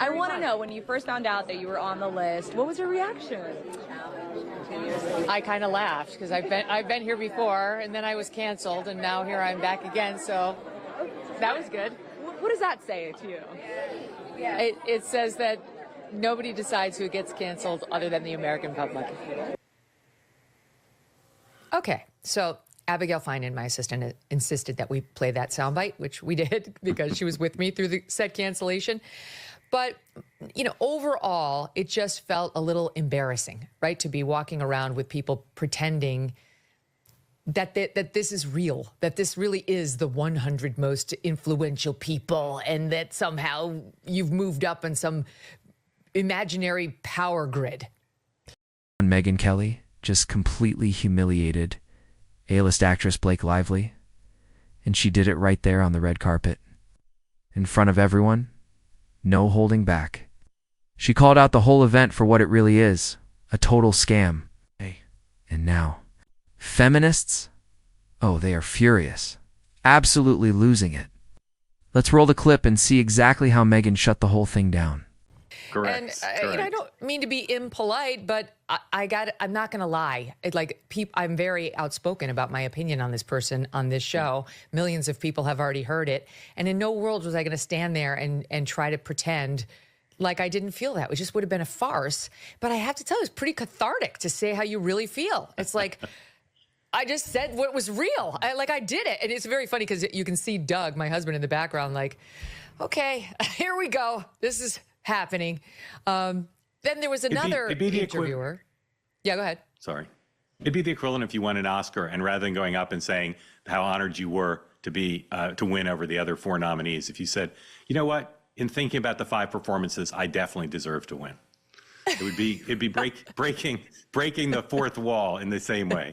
I want to know, when you first found out that you were on the list, what was your reaction? I kind of laughed because I've been here before, and then I was canceled, and now here I'm back again. So that was good. What does that say to you? It says that nobody decides who gets canceled other than the American public. Okay, so Abigail Finan, my assistant, insisted that we play that soundbite, which we did because she was with me through the said cancellation. But, you know, overall, it just felt a little embarrassing, right, to be walking around with people pretending that this is real, that this really is the 100 most influential people, and that somehow you've moved up in some imaginary power grid. Megyn Kelly just completely humiliated A-list actress Blake Lively, and she did it right there on the red carpet, in front of everyone. No holding back. She called out the whole event for what it really is, a total scam. And now, feminists? Oh, they are furious. Absolutely losing it. Let's roll the clip and see exactly how Megyn shut the whole thing down. Correct. And I don't mean to be impolite, but I'm not going to lie. I'm very outspoken about my opinion on this person on this show. Millions of people have already heard it. And in no world was I going to stand there and try to pretend like I didn't feel that. It just would have been a farce. But I have to tell you, it's pretty cathartic to say how you really feel. It's like, I just said what was real. I did it. And it's very funny because you can see Doug, my husband, in the background, like, okay, here we go. This is happening. Then there was another interviewer. Yeah, go ahead. Sorry. It'd be the equivalent if you won an Oscar, and rather than going up and saying how honored you were to win over the other 4 nominees, if you said, you know what, in thinking about the 5 performances, I definitely deserve to win. It'd be breaking the fourth wall in the same way.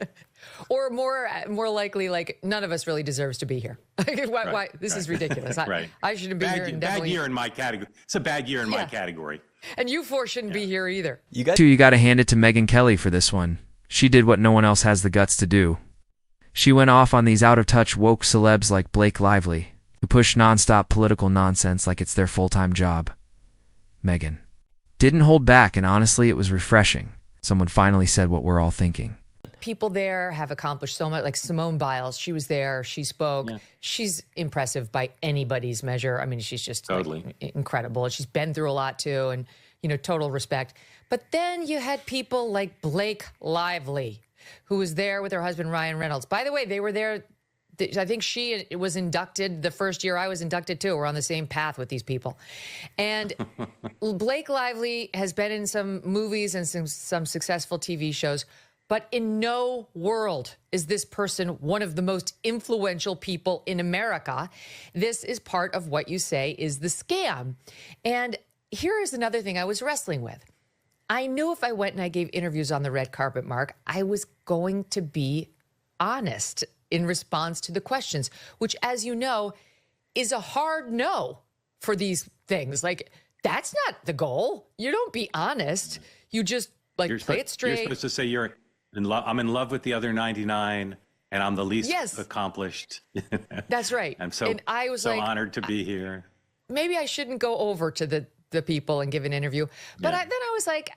Or more likely, like, none of us really deserves to be here. Why? This is ridiculous. I shouldn't be here. Bad year in my category. It's a bad year in my category. And you 4 shouldn't be here either. You got to hand it to Megyn Kelly for this one. She did what no one else has the guts to do. She went off on these out-of-touch woke celebs like Blake Lively, who push nonstop political nonsense like it's their full-time job. Megyn didn't hold back, and honestly, it was refreshing. Someone finally said what we're all thinking. People there have accomplished so much, like Simone Biles. She was there. She spoke. Yeah. She's impressive by anybody's measure. I mean, she's just totally incredible. She's been through a lot too, and, you know, total respect. But then you had people like Blake Lively, who was there with her husband, Ryan Reynolds. By the way, they were there. I think she was inducted the first year I was inducted too. We're on the same path with these people. And Blake Lively has been in some movies and some successful TV shows. But in no world is this person one of the most influential people in America. This is part of what you say is the scam. And here is another thing I was wrestling with. I knew if I went and I gave interviews on the red carpet, Mark, I was going to be honest in response to the questions, which, as you know, is a hard no for these things. Like, that's not the goal. You don't be honest. You just, play it straight. You're supposed to say I'm in love with the other 99, and I'm the least accomplished. That's right. And I was so honored to be here. Maybe I shouldn't go over to the people and give an interview. But then I was like,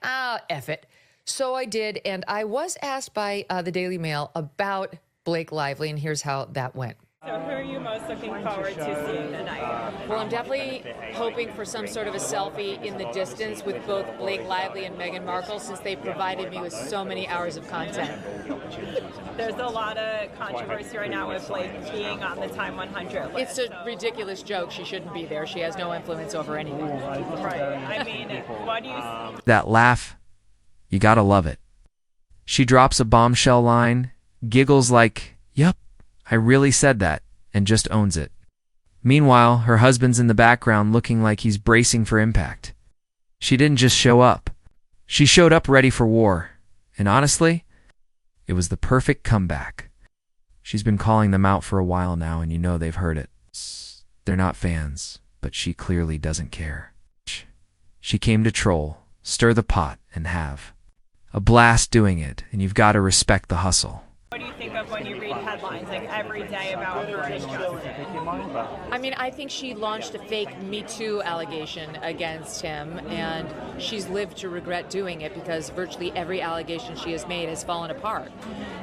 F it. So I did, and I was asked by the Daily Mail about Blake Lively, and here's how that went. So who are you most looking forward to seeing tonight? Well, I'm definitely hoping for some sort of a selfie in the distance with both Blake Lively and Meghan Markle, since they provided me with so many hours of content. There's a lot of controversy right now with Blake being on the Time 100 list. It's a ridiculous joke. She shouldn't be there. She has no influence over anything. Right. I mean, what do you... That laugh, you gotta love it. She drops a bombshell line, giggles like, yep, I really said that, and just owns it. Meanwhile, her husband's in the background looking like he's bracing for impact. She didn't just show up. She showed up ready for war. And honestly, it was the perfect comeback. She's been calling them out for a while now, and you know they've heard it. They're not fans, but she clearly doesn't care. She came to troll, stir the pot, and have a blast doing it, and you've got to respect the hustle. What do you think of when you read headlines like every day about her distrust? I mean, I think she launched a fake MeToo allegation against him, and she's lived to regret doing it because virtually every allegation she has made has fallen apart.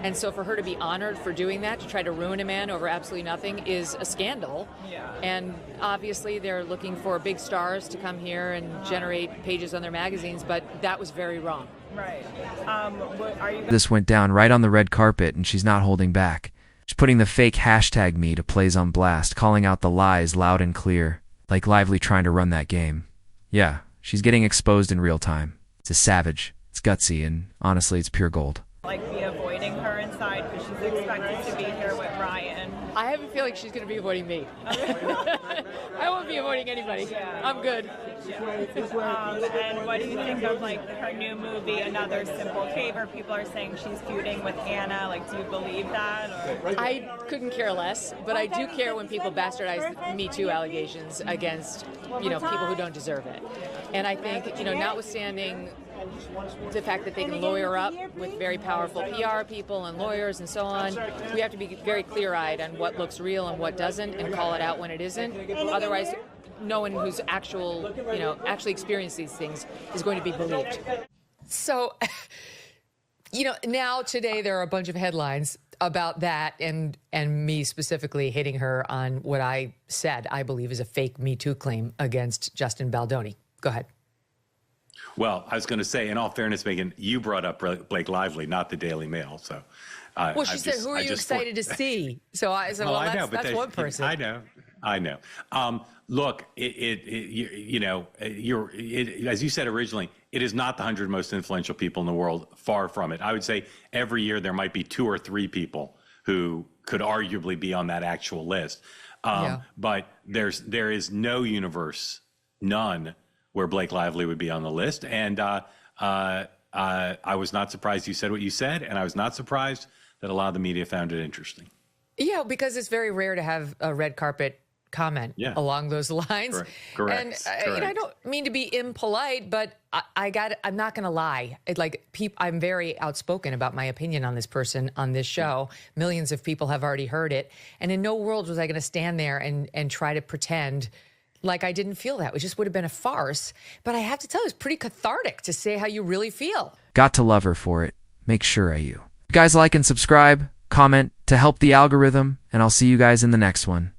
And so for her to be honored for doing that, to try to ruin a man over absolutely nothing, is a scandal. Yeah. And obviously they're looking for big stars to come here and generate pages on their magazines, but that was very wrong. Right. Are you? This went down right on the red carpet, and she's not holding back. She's putting the fake hashtag me to plays on blast, calling out the lies loud and clear, like Lively trying to run that game. Yeah, she's getting exposed in real time. It's a savage, it's gutsy, and honestly, it's pure gold. Like, be avoiding her inside because she's expected to be here with Ryan. I have a feeling she's going to be avoiding me. I won't be avoiding anybody. I'm good. And what do you think of like her new movie, Another Simple Favor? People are saying she's feuding with Anna. Like, do you believe that? Or? I couldn't care less, but I do care when people bastardize Me Too allegations against, people who don't deserve it. And I think, notwithstanding the fact that they can lawyer up with very powerful PR people and lawyers and so on, we have to be very clear-eyed on what looks real and what doesn't, and call it out when it isn't. Otherwise, no one who's actually experienced these things is going to be believed. So, now today there are a bunch of headlines about that and me specifically hitting her on what I said I believe is a fake Me Too claim against Justin Baldoni. Go ahead. Well, I was going to say, in all fairness, Megan, you brought up Blake Lively, not the Daily Mail. So, she said, "Who are you excited to see?" So I said, "Well, that's one person." I know. Look, as you said originally, it is not the 100 most influential people in the world. Far from it. I would say every year there might be 2 or 3 people who could arguably be on that actual list. But there is no universe, none, where Blake Lively would be on the list. And I was not surprised you said what you said, and I was not surprised that a lot of the media found it interesting. Yeah, because it's very rare to have a red carpet comment along those lines. Correct. And I don't mean to be impolite, but I'm not going to lie. I'm very outspoken about my opinion on this person on this show. Millions of people have already heard it. And in no world was I going to stand there and try to pretend like I didn't feel that. It just would have been a farce. But I have to tell you, it's pretty cathartic to say how you really feel. Got to love her for it. Make sure you guys like and subscribe, comment to help the algorithm, and I'll see you guys in the next one.